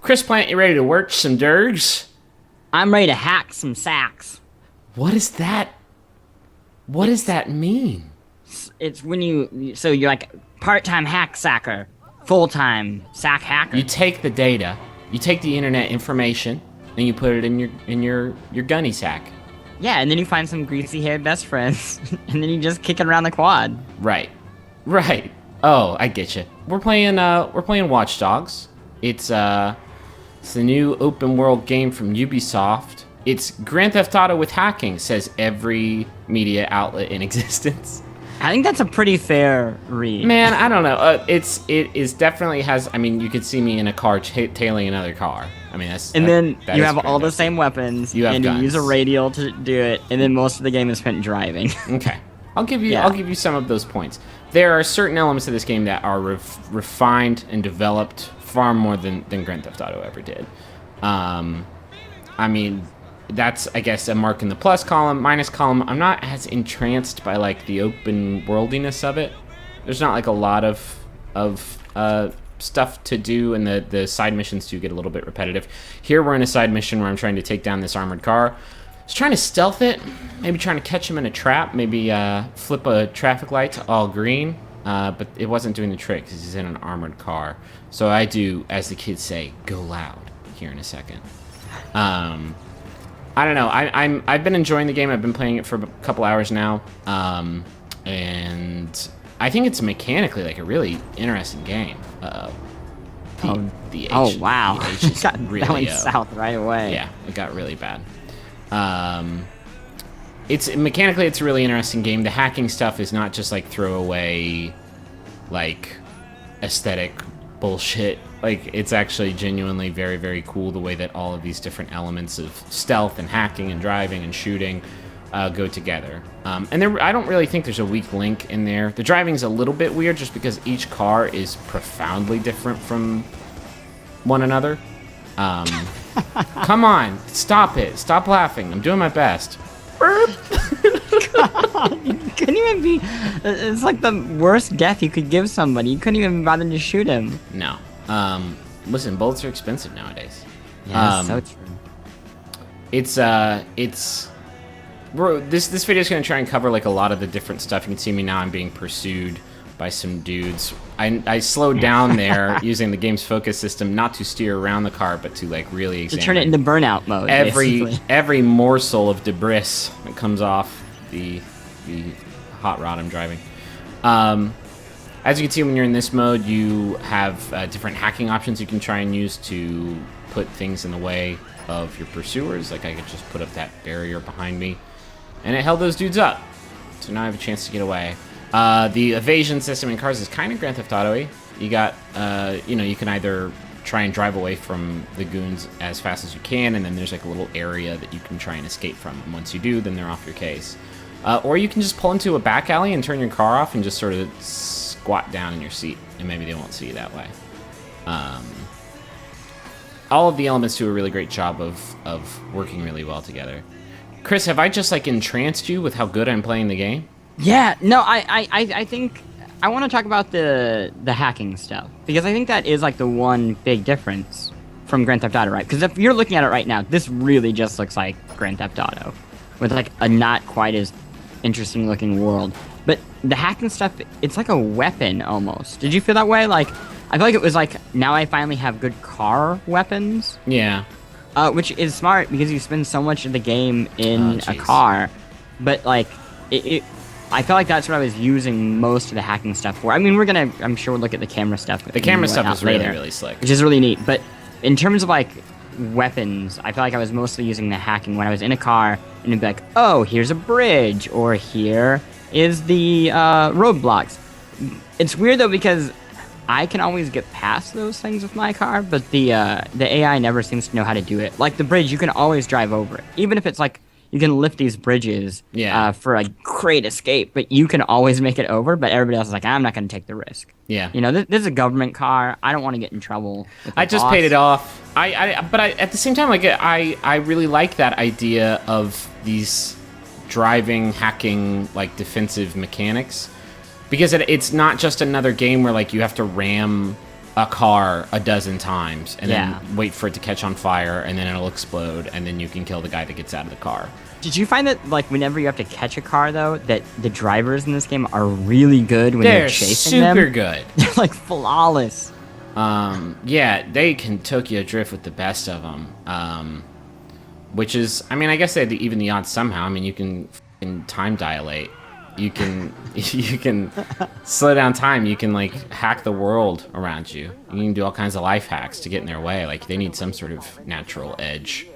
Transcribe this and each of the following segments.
Chris Plant, you ready to work some dergs? I'm ready to hack some sacks. What is that? What does that mean? It's when so you're like part-time hack sacker, full-time sack hacker. You take the data, you take the internet information, and you put it in your gunny sack. Yeah, and then you find some greasy-haired best friends, and then you just kick it around the quad. Right. Oh, I get you. We're playing Watch Dogs. It's the new open world game from Ubisoft. It's Grand Theft Auto with hacking, says every media outlet in existence. I think that's a pretty fair read. Man, I don't know. It is definitely has. I mean, you could see me in a car tailing another car. I mean, then you have all the same weapons, and you use a radial to do it, and then most of the game is spent driving. Okay, I'll give you some of those points. There are certain elements of this game that are refined and developed far more than Grand Theft Auto ever did. I mean, that's, I guess, a mark in the plus column. Minus column, I'm not as entranced by, like, the open worldiness of it. There's not, like, a lot of stuff to do, and the side missions do get a little bit repetitive. Here we're in a side mission where I'm trying to take down this armored car. I was trying to stealth it, maybe trying to catch him in a trap, maybe flip a traffic light to all green, but it wasn't doing the trick because he's in an armored car. So I do, as the kids say, go loud here in a second. I don't know. I've been enjoying the game. I've been playing it for a couple hours now, and I think it's mechanically like a really interesting game. Wow! The H is really that went south right away. Yeah, it got really bad. It's mechanically it's a really interesting game. The hacking stuff is not just like throwaway, like aesthetic bullshit. Like, it's actually genuinely very, very cool the way that all of these different elements of stealth and hacking and driving and shooting go together. And I don't really think there's a weak link in there. The driving's a little bit weird just because each car is profoundly different from one another. Come on, stop it. Stop laughing. I'm doing my best. God, you couldn't even be... It's like the worst death you could give somebody. You couldn't even bother to shoot him. No. Listen, bullets are expensive nowadays. Yeah, that's so true. Bro, this video is going to try and cover like a lot of the different stuff. You can see me now. I'm being pursued by some dudes. I slowed down there using the game's focus system, not to steer around the car, but to like really examine. To turn it into burnout mode. Every morsel of debris that comes off the hot rod I'm driving. As you can see, when you're in this mode, you have different hacking options you can try and use to put things in the way of your pursuers. Like, I could just put up that barrier behind me, and it held those dudes up. So now I have a chance to get away. The evasion system in cars is kind of Grand Theft Auto-y. You got, you can either try and drive away from the goons as fast as you can, and then there's like a little area that you can try and escape from. And once you do, then they're off your case. Or you can just pull into a back alley and turn your car off and just sort of squat down in your seat, and maybe they won't see you that way. All of the elements do a really great job of working really well together. Chris, have I just like entranced you with how good I'm playing the game? Yeah, no, I think I want to talk about the hacking stuff, because I think that is like the one big difference from Grand Theft Auto, right? Because if you're looking at it right now, this really just looks like Grand Theft Auto with like a not quite as interesting looking world. But the hacking stuff, it's like a weapon almost. Did you feel that way? Like, I feel like it was like, now I finally have good car weapons. Yeah. Which is smart because you spend so much of the game in a car. But like, I feel like that's what I was using most of the hacking stuff for. I mean, I'm sure we'll look at the camera stuff. The camera stuff is really, really slick. Which is really neat. But in terms of like weapons, I feel like I was mostly using the hacking when I was in a car, and it'd be like, oh, here's a bridge, or here is the roadblocks. It's weird though, because I can always get past those things with my car, but the AI never seems to know how to do it. Like the bridge, you can always drive over it, even if it's like you can lift these bridges for a great escape, but you can always make it over. But everybody else is like, I'm not going to take the risk. Yeah, you know, this is a government car. I don't want to get in trouble. I just paid it off. But at the same time, like I really like that idea of these driving, hacking, like defensive mechanics, because it's not just another game where like you have to ram a car a dozen times and Yeah. then wait for it to catch on fire, and then it'll explode, and then you can kill the guy that gets out of the car. Did you find that, like, whenever you have to catch a car, though, that the drivers in this game are really good when you're chasing them? They're super good. They're, like, flawless. Yeah, they can Tokyo drift with the best of them. Which is, I mean, I guess they had to even the odds somehow. I mean, you can f***ing time dilate. You can slow down time. You can, like, hack the world around you. You can do all kinds of life hacks to get in their way. Like, they need some sort of natural edge.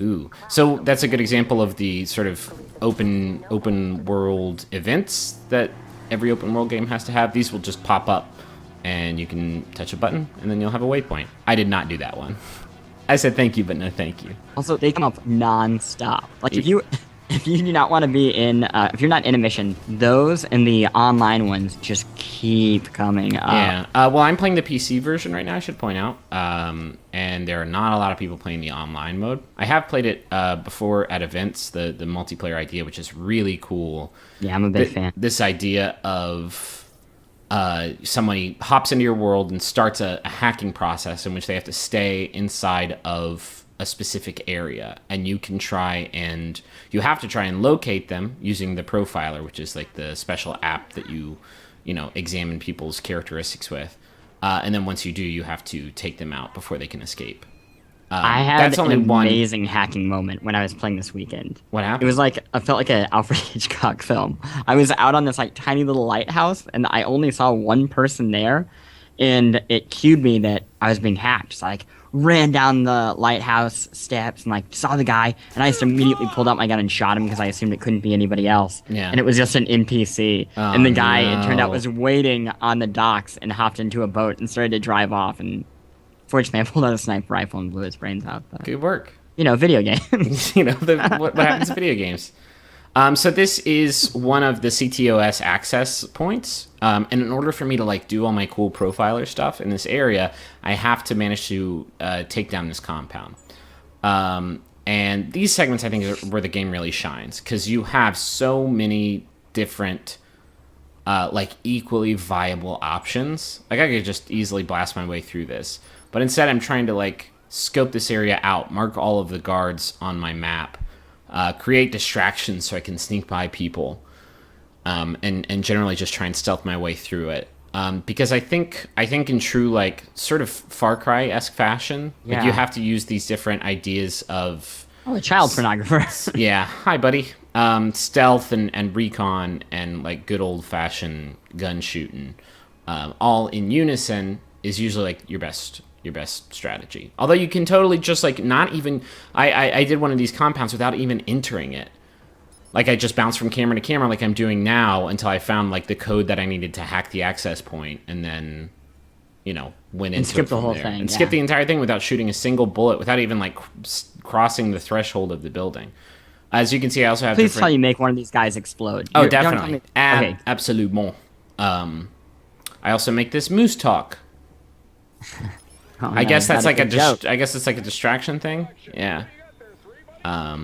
Ooh. So that's a good example of the sort of open world events that every open world game has to have. These will just pop up, and you can touch a button, and then you'll have a waypoint. I did not do that one. I said thank you, but no thank you. Also, they come up non-stop. Like, if you do not want to be in, if you're not in a mission, those and the online ones just keep coming up. Yeah. Well, I'm playing the PC version right now, I should point out. And there are not a lot of people playing the online mode. I have played it before at events, the multiplayer idea, which is really cool. Yeah, I'm a big fan. This idea of somebody hops into your world and starts a hacking process in which they have to stay inside of a specific area, and you have to try and locate them using the profiler, which is like the special app that you examine people's characteristics with, and then once you do, you have to take them out before they can escape. I had an amazing hacking moment when I was playing this weekend. What happened? It was like, I felt like an Alfred Hitchcock film. I was out on this like tiny little lighthouse, and I only saw one person there, and it cued me that I was being hacked. So I like ran down the lighthouse steps and like saw the guy, and I just immediately pulled out my gun and shot him because I assumed it couldn't be anybody else. Yeah. And it was just an NPC. Oh, and the guy, it turned out, no. was waiting on the docks and hopped into a boat and started to drive off, and fortunately, I pulled out a sniper rifle and blew his brains out. But, Good work. video games. What happens in video games. So this is one of the CTOS access points. And in order for me to like do all my cool profiler stuff in this area, I have to manage to take down this compound. And these segments, I think, are where the game really shines, because you have so many different like equally viable options. Like, I could just easily blast my way through this, but instead I'm trying to like scope this area out, mark all of the guards on my map, create distractions so I can sneak by people, and generally just try and stealth my way through it. Because I think in true like sort of Far Cry-esque fashion, like, you have to use these different ideas of A child pornographer. Yeah, hi buddy. Stealth and recon and like good old fashioned gun shooting, all in unison, is usually like your best strategy. Although you can totally just like not even. I did one of these compounds without even entering it. Like, I just bounced from camera to camera like I'm doing now until I found like the code that I needed to hack the access point, and then went into skip it the from whole there. thing, and yeah. skip the entire thing without shooting a single bullet, without even like crossing the threshold of the building. As you can see, I also have Please different... tell you make one of these guys explode. Oh, Don't tell definitely. me- Okay. Absolument. I also make this moose talk. Oh, I no, guess that's like a joke. I guess it's like a distraction thing. Yeah. I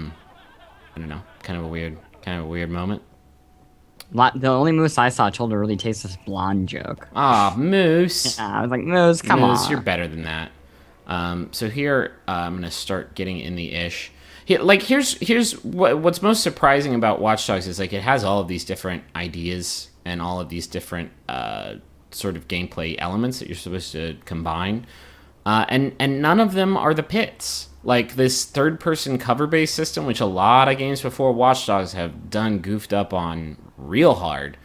don't know. Kind of a weird moment. The only moose I saw told a really tasteless blonde joke. Ah, moose. Yeah, I was like, Moose, come Moose, on. you're better than that. So here, I'm gonna start getting in the ish. Here's what's most surprising about Watch Dogs is like it has all of these different ideas and all of these different sort of gameplay elements that you're supposed to combine, and none of them are the pits. Like this third-person cover-based system, which a lot of games before Watch Dogs have done goofed up on real hard.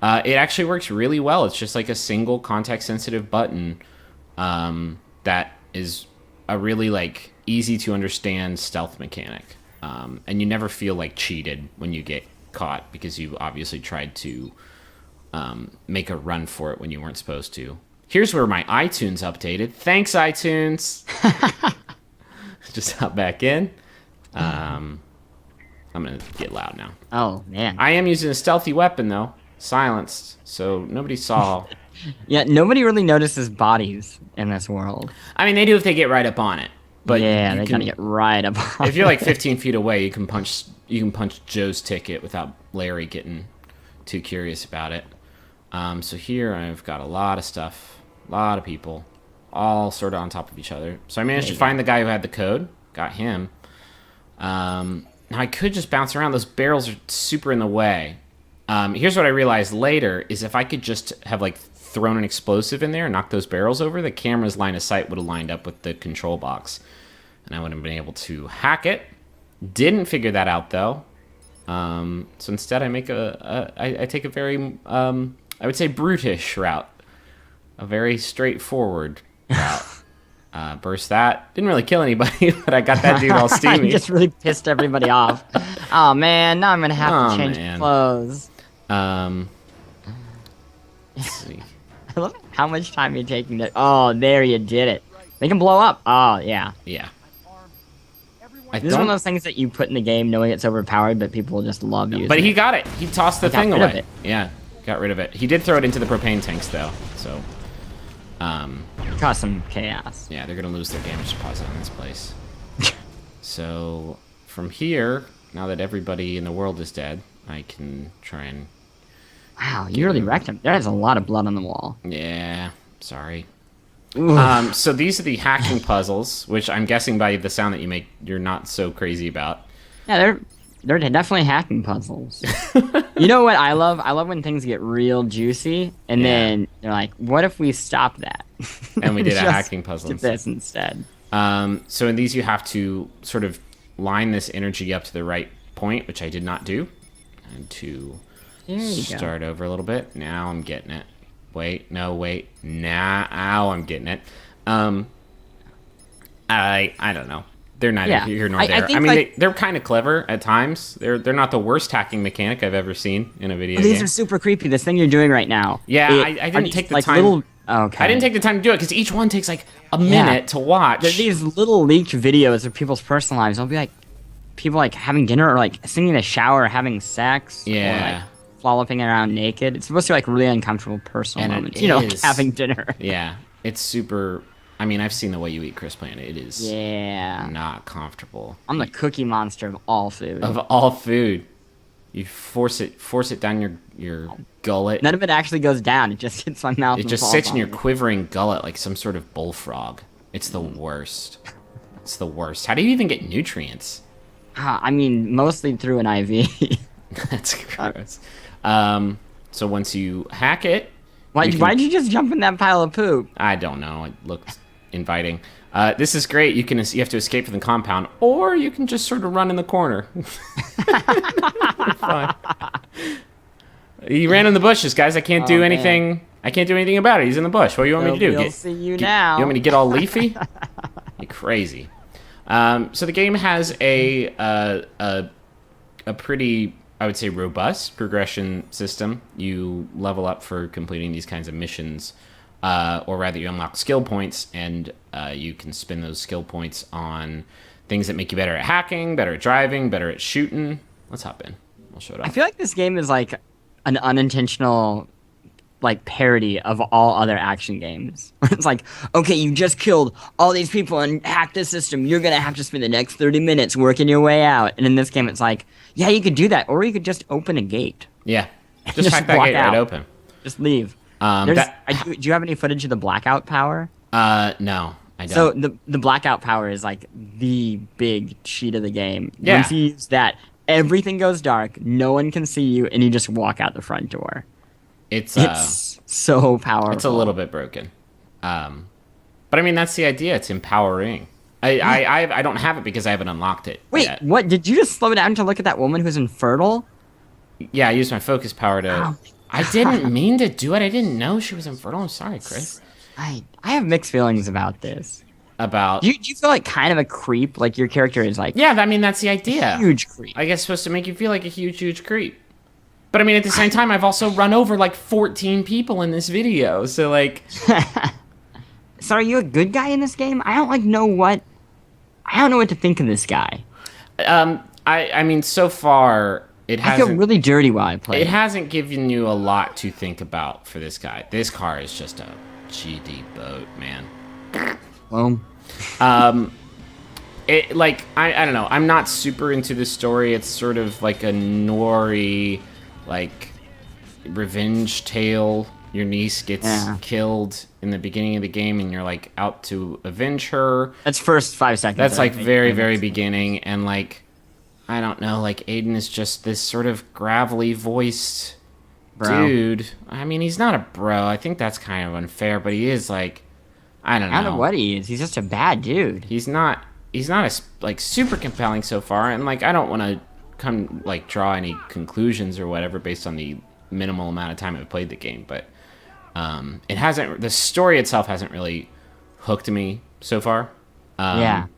It actually works really well. It's just like a single context-sensitive button that is a really like easy to understand stealth mechanic, and you never feel like cheated when you get caught because you obviously tried to make a run for it when you weren't supposed to. Here's where my iTunes updated. Thanks, iTunes. Just hop back in. I'm gonna get loud now. Oh, man. I am using a stealthy weapon though, silenced, so nobody saw. Yeah, nobody really notices bodies in this world. I mean, they do if they get right up on it. But yeah, you they can- gotta get right up on If you're like it. 15 feet away, you can punch Joe's ticket without Larry getting too curious about it. So here I've got a lot of stuff, a lot of people, all sort of on top of each other. So I managed to find the guy who had the code, got him. Now I could just bounce around. Those barrels are super in the way. Here's what I realized later is if I could just have like thrown an explosive in there and knocked those barrels over, the camera's line of sight would have lined up with the control box. And I would have been able to hack it. Didn't figure that out though. So instead I make I take a very, I would say brutish route. A very straightforward route. Burst that. Didn't really kill anybody, but I got that dude all steamy. You just really pissed everybody off. Oh man, now I'm gonna have to change clothes. Let's see. I love how much time you're taking to... Oh, there you did it. They can blow up. Oh, yeah. Yeah. This is one of those things that you put in the game knowing it's overpowered, but people will just love using it. But he got it. He tossed the thing away. Of it. Yeah, got rid of it. He did throw it into the propane tanks, though, so... Caused some chaos. Yeah, they're going to lose their damage deposit on this place. So, from here, now that everybody in the world is dead, I can try and... Wow, you really wrecked him. There's a lot of blood on the wall. Yeah, sorry. So these are the hacking puzzles, which I'm guessing by the sound that you make, you're not so crazy about. Yeah, they're definitely hacking puzzles. You know what I love? I love when things get real juicy, and then they're like, what if we stop that? And we did a hacking puzzle instead. This instead. So in these you have to sort of line this energy up to the right point, which I did not do. And to start over a little bit. Now I'm getting it. Wait, no, wait. Now I'm getting it. I don't know. They're neither here nor there. I mean, they're kind of clever at times. They're not the worst hacking mechanic I've ever seen in a video game. These are super creepy. This thing you're doing right now. Yeah, I didn't take the time. Okay. I didn't take the time to do it because each one takes like a minute to watch. There's these little leaked videos of people's personal lives. They'll be like people like having dinner or like sitting in a shower, having sex. Yeah. Or, like, flopping around naked. It's supposed to be like really uncomfortable personal moments. You know, like having dinner. Yeah, it's super. I mean, I've seen the way you eat, Chris Plante. It is not comfortable. I'm the cookie monster of all food. Of all food, you force it down your gullet. None of it actually goes down. It just hits my mouth. It just sits in your quivering gullet like some sort of bullfrog. It's the worst. It's the worst. How do you even get nutrients? I mean, mostly through an IV. That's gross. So once you hack it... Why'd you just jump in that pile of poop? I don't know. It looked inviting. This is great. You have to escape from the compound, or you can just sort of run in the corner. Fine. He ran in the bushes, guys. I can't do anything. Man. I can't do anything about it. He's in the bush. What do you want me to do? We'll see you now. You want me to get all leafy? You're crazy. So the game has a pretty, I would say, robust progression system. You level up for completing these kinds of missions, or rather you unlock skill points, and you can spend those skill points on things that make you better at hacking, better at driving, better at shooting. Let's hop in. We'll show it off. I feel like this game is like an unintentional like parody of all other action games. It's like, okay, you just killed all these people and hacked the system. You're going to have to spend the next 30 minutes working your way out. And in this game, it's like, yeah, you could do that. Or you could just open a gate. Yeah. Just hack that gate right open. Just leave. Do you have any footage of the Blackout Power? No, I don't. So the Blackout Power is like the big cheat of the game. Yeah. Once you use that, everything goes dark. No one can see you. And you just walk out the front door. It's so powerful. It's a little bit broken. But I mean, that's the idea. It's empowering. I don't have it because I haven't unlocked it yet. What? Did you just slow down to look at that woman who's infertile? Yeah, I used my focus power to... I didn't mean to do it. I didn't know she was infertile. I'm sorry, Chris. I have mixed feelings about this. About... Do you feel like kind of a creep? Like your character is like... Yeah, I mean, that's the idea. Huge creep. I guess it's supposed to make you feel like a huge creep. But I mean, at the same time, I've also run over like 14 people in this video, so like... So are you a good guy in this game? I don't know what to think of this guy. I mean, so far, it hasn't... I feel really dirty while I play. It hasn't given you a lot to think about for this guy. This car is just a GD boat, man. Well... I don't know. I'm not super into this story. It's sort of like a noir-y, like, revenge tale. Your niece gets killed in the beginning of the game, and you're like out to avenge her. That's first 5 seconds. That's like very beginning, and like I don't know, like Aiden is just this sort of gravelly voiced dude. I mean, he's not a bro. I think that's kind of unfair, but he is like, I don't know what he is. He's just a bad dude. He's not as like super compelling so far, and like I don't want to come like draw any conclusions or whatever based on the minimal amount of time I've played the game, but it hasn't. The story itself hasn't really hooked me so far. And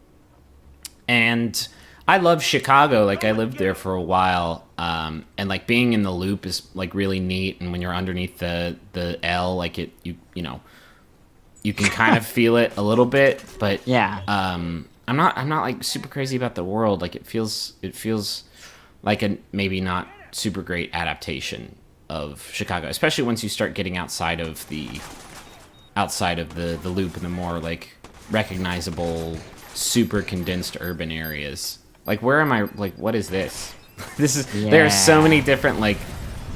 I love Chicago. Like I lived there for a while, and like being in the loop is like really neat. And when you're underneath the L, like you know, you can kind of feel it a little bit. But I'm not like super crazy about the world. Like it feels like a maybe not super great adaptation of Chicago, especially once you start getting outside of the loop and the more like recognizable, super condensed urban areas. Like where am I? Like what is this? There are so many different like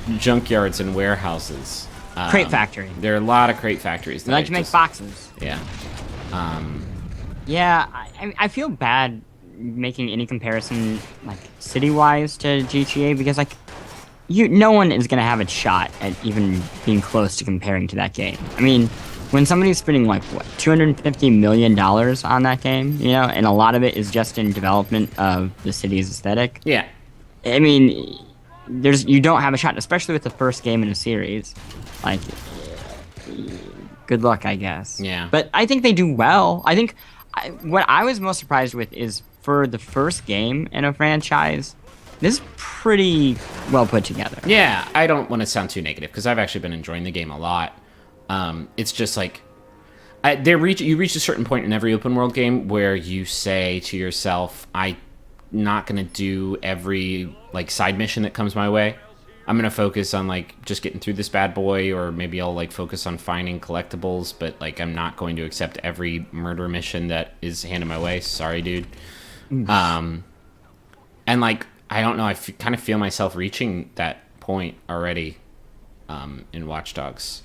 junkyards and warehouses. Crate factory. There are a lot of crate factories. They like to make boxes. Yeah. I feel bad making any comparison like city-wise to GTA because like no one is gonna have a shot at even being close to comparing to that game. I mean, when somebody's spending like what $250 million on that game, you know, and a lot of it is just in development of the city's aesthetic. Yeah. I mean, you don't have a shot, especially with the first game in a series. Like, good luck, I guess. Yeah. But I think they do well. I think what I was most surprised with is for the first game in a franchise, this is pretty well put together. Yeah, I don't want to sound too negative because I've actually been enjoying the game a lot. It's just like you reach a certain point in every open world game where you say to yourself, I'm not going to do every like side mission that comes my way. I'm going to focus on like just getting through this bad boy, or maybe I'll like focus on finding collectibles, but like I'm not going to accept every murder mission that is handed my way. Sorry, dude. And like I don't know, I kind of feel myself reaching that point already in Watch Dogs.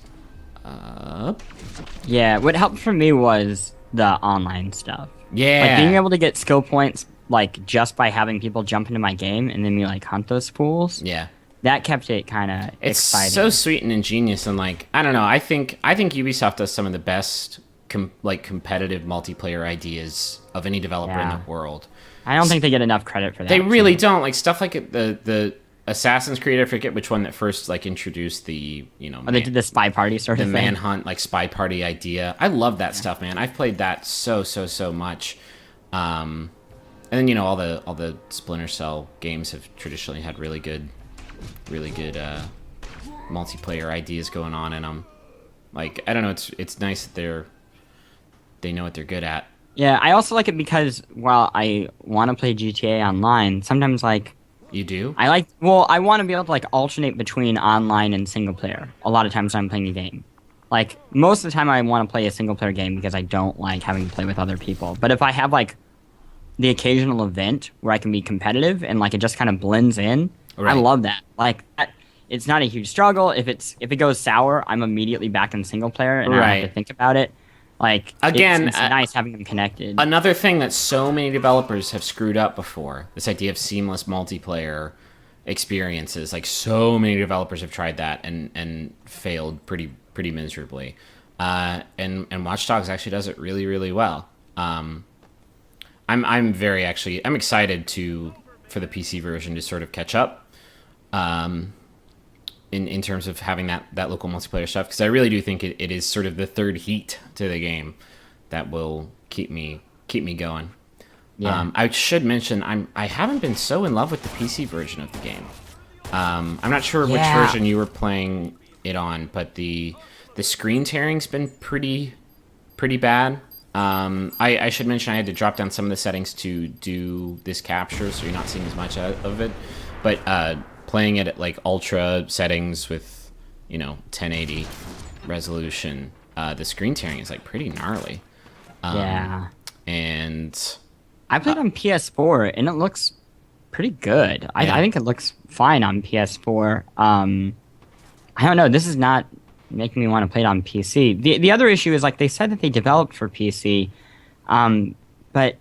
Yeah, what helped for me was the online stuff. Yeah. Like being able to get skill points like just by having people jump into my game and then me like hunt those pools. Yeah. That kept it kind of exciting. It's so sweet and ingenious, and like I don't know, I think Ubisoft does some of the best competitive multiplayer ideas of any developer in the world. I don't think they get enough credit for that. They really don't. Like stuff like the Assassin's Creed, I forget which one that first like introduced the, you know, they did the spy party sort of thing. The manhunt, like spy party idea. I love that stuff, man. I've played that so much. And then, you know, all the Splinter Cell games have traditionally had really good multiplayer ideas going on in them. Like, I don't know, it's nice that they know what they're good at. Yeah, I also like it because while I want to play GTA Online, sometimes like you do? I want to be able to like alternate between online and single player. A lot of times when I'm playing a game. Like most of the time I want to play a single player game because I don't like having to play with other people. But if I have like the occasional event where I can be competitive and like it just kind of blends in, right. I love that. Like it's not a huge struggle. If it goes sour, I'm immediately back in single player and I don't have to think about it. Like again, it's nice having them connected. Another thing that so many developers have screwed up before, this idea of seamless multiplayer experiences. Like so many developers have tried that and failed pretty miserably. And Watch Dogs actually does it really well. I'm excited for the PC version to sort of catch up. In terms of having that local multiplayer stuff, because I really do think it is sort of the third heat to the game that will keep me going. Yeah. I should mention I haven't been so in love with the PC version of the game. I'm not sure which version you were playing it on, but the screen tearing's been pretty bad. I should mention I had to drop down some of the settings to do this capture, so you're not seeing as much of it, but playing it at like ultra settings with, you know, 1080 resolution, the screen tearing is like pretty gnarly. And I played on PS4 and it looks pretty good. I think it looks fine on PS4. I don't know. This is not making me want to play it on PC. The other issue is like they said that they developed for PC, but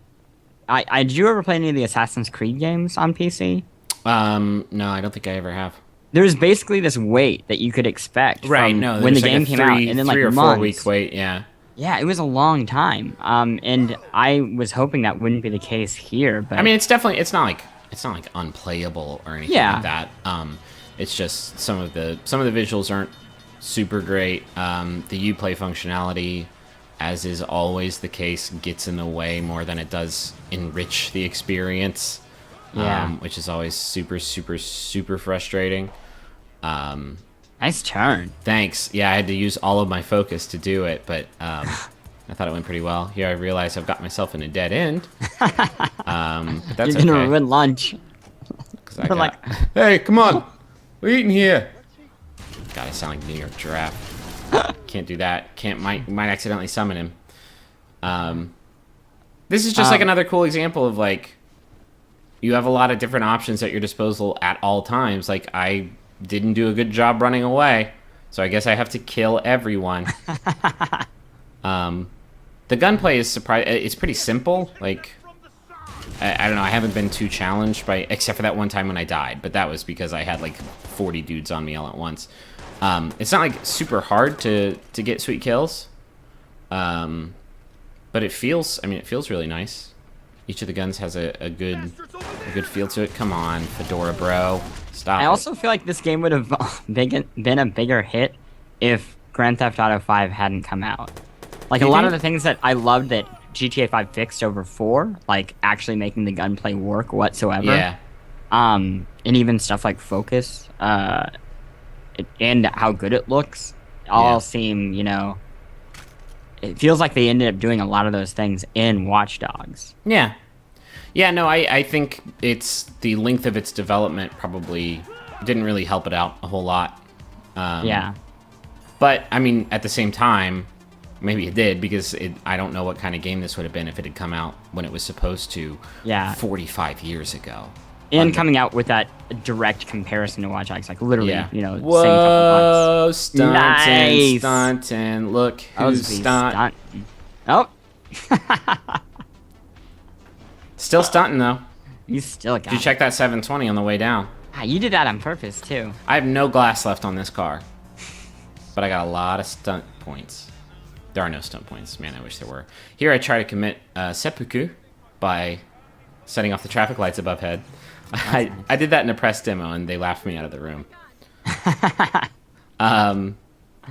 did you ever play any of the Assassin's Creed games on PC? No, I don't think I ever have. There's basically this wait that you could expect Right, from no, when the there's game came out, and then like 3 or 4 months. week wait, yeah. Yeah, it was a long time. And I was hoping that wouldn't be the case here, but I mean, it's not like unplayable or anything Yeah. like that. It's just some of the visuals aren't super great. The Uplay functionality, as is always the case, gets in the way more than it does enrich the experience. Yeah. Which is always super, super, super frustrating. nice turn. Thanks. Yeah, I had to use all of my focus to do it, but I thought it went pretty well. Here I realized I've got myself in a dead end. But that's You're gonna okay. ruin lunch. 'Cause I But, like- hey, come on. We're eating here. God, I sound like New York Giraffe. Can't do that. Might accidentally summon him. This is just like another cool example of like, you have a lot of different options at your disposal at all times. Like, I didn't do a good job running away, so I guess I have to kill everyone. The gunplay is it's pretty simple. Like, I don't know. I haven't been too challenged except for that one time when I died, but that was because I had like 40 dudes on me all at once. It's not like super hard to get sweet kills, but it feels really nice. Each of the guns has a good feel to it. Come on, Fedora bro, stop. I also feel like this game would have been a bigger hit if Grand Theft Auto 5 hadn't come out. Like, a lot of the things that I loved that GTA 5 fixed over 4, like actually making the gunplay work whatsoever. Yeah. And even stuff like focus, and how good it looks, all seem, it feels like they ended up doing a lot of those things in Watch Dogs. Yeah. Yeah, no, I think it's the length of its development probably didn't really help it out a whole lot. Yeah. But, I mean, at the same time, maybe it did, because I don't know what kind of game this would have been if it had come out when it was supposed to 45 years ago. And coming out with that direct comparison to Watch Dogs, like literally, Yeah. same couple Whoa, months. stunting, Nice. stunting. Look That was who's the stunt. Oh, Still stunting, though. you still got Did you check that 720 on the way down? You did that on purpose, too. I have no glass left on this car, but I got a lot of stunt points. There are no stunt points. Man, I wish there were. Here I try to commit seppuku by setting off the traffic lights above head. I did that in a press demo, and they laughed me out of the room.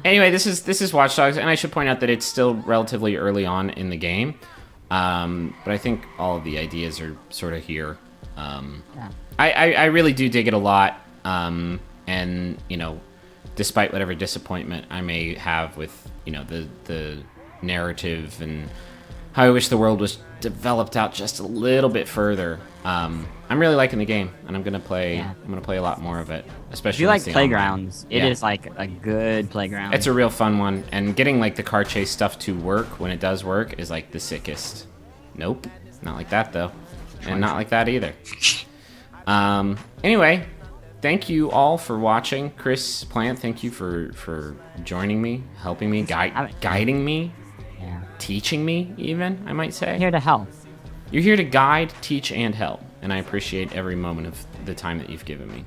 Anyway, this is Watch Dogs, and I should point out that it's still relatively early on in the game. But I think all of the ideas are sort of here. I really do dig it a lot. And, despite whatever disappointment I may have with, the narrative and how I wish the world was developed out just a little bit further, I'm really liking the game, and I'm gonna play a lot more of it, especially If you like with the playgrounds, online. it is like a good playground. It's a real fun one, and getting like the car chase stuff to work when it does work is like the sickest. Nope, not like that though, and not like that either. Anyway, thank you all for watching. Chris Plant, thank you for joining me, helping me, guiding me, teaching me even, I might say. here to help. You're here to guide, teach, and help, and I appreciate every moment of the time that you've given me.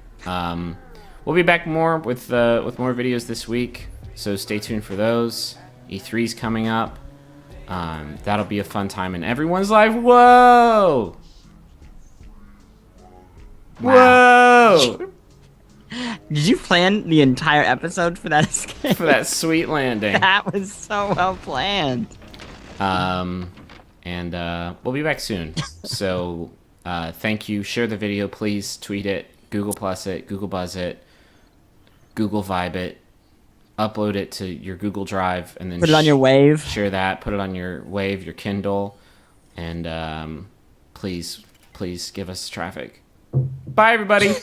We'll be back more with more videos this week, so stay tuned for those. E3's coming up. That'll be a fun time in everyone's life. Whoa! Wow. Whoa! Did you plan the entire episode for that escape? For that sweet landing. That was so well planned. And we'll be back soon. So thank you. Share the video, please. Tweet it, Google Plus it, Google Buzz it, Google Vibe it, upload it to your Google Drive, and then Put it on your Wave. Share that. Put it on your Wave, your Kindle, and please give us traffic. Bye, everybody.